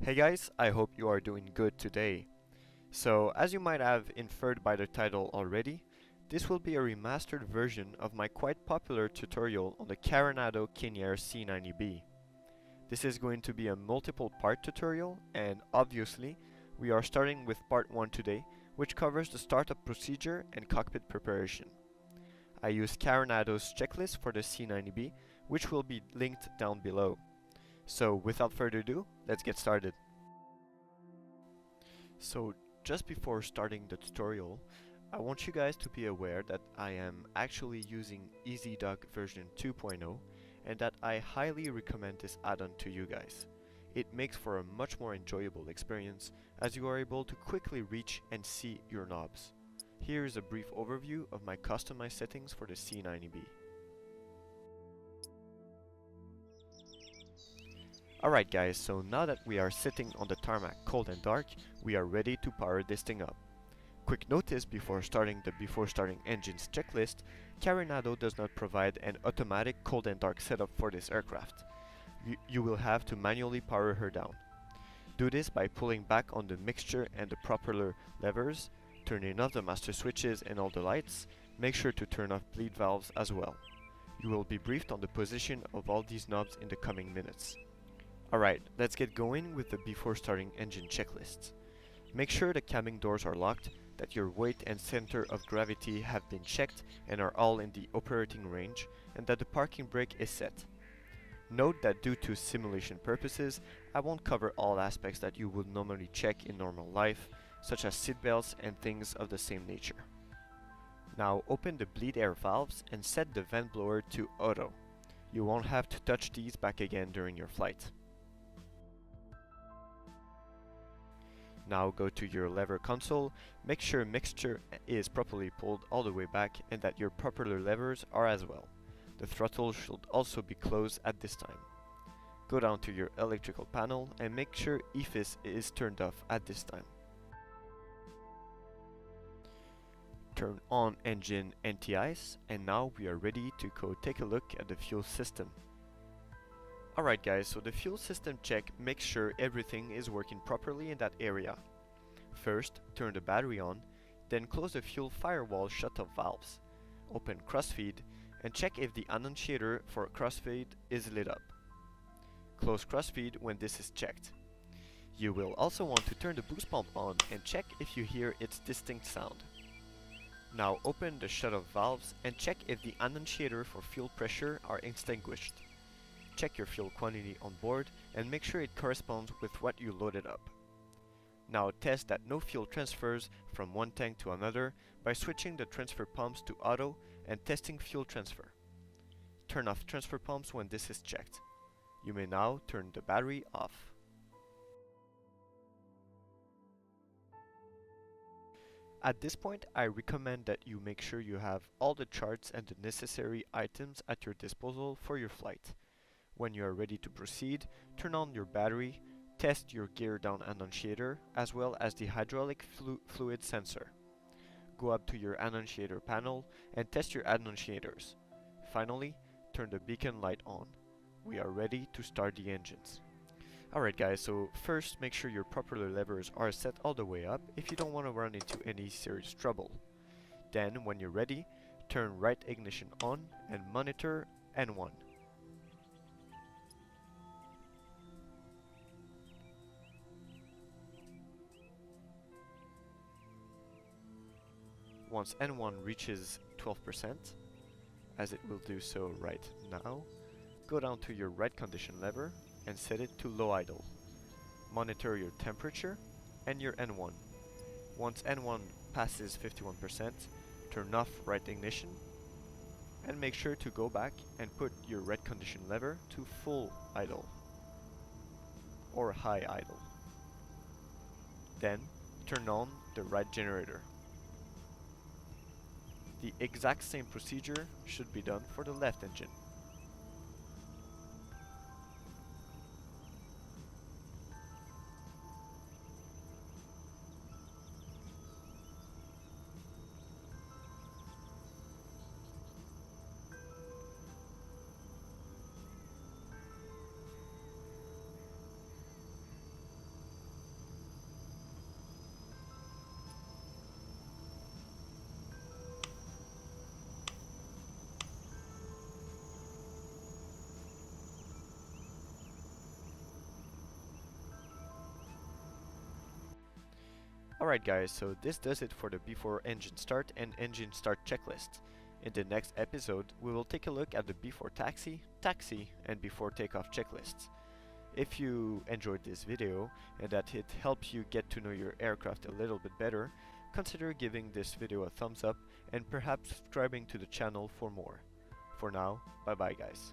Hey guys, I hope you are doing good today. So, as you might have inferred by the title already, this will be a remastered version of my quite popular tutorial on the Carenado C90B. This is going to be a multiple part tutorial, and obviously, we are starting with part 1 today, which covers the startup procedure and cockpit preparation. I use Carenado's checklist for the C90B, which will be linked down below. So without further ado, let's get started. So just before starting the tutorial, I want you guys to be aware that I am actually using EasyDock version 2.0 and that I highly recommend this add-on to you guys. It makes for a much more enjoyable experience as you are able to quickly reach and see your knobs. Here is a brief overview of my customized settings for the C90B. Alright guys, so now that we are sitting on the tarmac cold and dark, we are ready to power this thing up. Quick notice before starting the Before Starting Engines checklist, Carenado does not provide an automatic cold and dark setup for this aircraft. You will have to manually power her down. Do this by pulling back on the mixture and the propeller levers, turning off the master switches and all the lights. Make sure to turn off bleed valves as well. You will be briefed on the position of all these knobs in the coming minutes. Alright, let's get going with the Before Starting Engine checklist. Make sure the cabin doors are locked, that your weight and center of gravity have been checked and are all in the operating range, and that the parking brake is set. Note that due to simulation purposes, I won't cover all aspects that you would normally check in normal life, such as seat belts and things of the same nature. Now open the bleed air valves and set the vent blower to auto. You won't have to touch these back again during your flight. Now go to your lever console, make sure mixture is properly pulled all the way back and that your propeller levers are as well. The throttle should also be closed at this time. Go down to your electrical panel and make sure EFIS is turned off at this time. Turn on engine anti-ice, and now we are ready to go take a look at the fuel system. Alright guys, so the fuel system check makes sure everything is working properly in that area. First, turn the battery on, then close the fuel firewall shut-off valves. Open crossfeed and check if the annunciator for crossfeed is lit up. Close crossfeed when this is checked. You will also want to turn the boost pump on and check if you hear its distinct sound. Now open the shut-off valves and check if the annunciator for fuel pressure are extinguished. Check your fuel quantity on board and make sure it corresponds with what you loaded up. Now test that no fuel transfers from one tank to another by switching the transfer pumps to auto and testing fuel transfer. Turn off transfer pumps when this is checked. You may now turn the battery off. At this point, I recommend that you make sure you have all the charts and the necessary items at your disposal for your flight. When you are ready to proceed, turn on your battery, test your gear down annunciator as well as the hydraulic fluid sensor. Go up to your annunciator panel and test your annunciators. Finally, turn the beacon light on. We are ready to start the engines. Alright guys, so first make sure your propeller levers are set all the way up if you don't want to run into any serious trouble. Then, when you're ready, turn right ignition on and monitor N1. Once N1 reaches 12%, as it will do so right now, go down to your right condition lever and set it to low idle. Monitor your temperature and your N1. Once N1 passes 51%, turn off right ignition and make sure to go back and put your right condition lever to full idle or high idle. Then turn on the right generator. The exact same procedure should be done for the left engine. Alright guys, so this does it for the before engine start and engine start checklist. In the next episode, we will take a look at the before taxi, taxi, and before takeoff checklists. If you enjoyed this video and that it helps you get to know your aircraft a little bit better, consider giving this video a thumbs up and perhaps subscribing to the channel for more. For now, bye bye guys.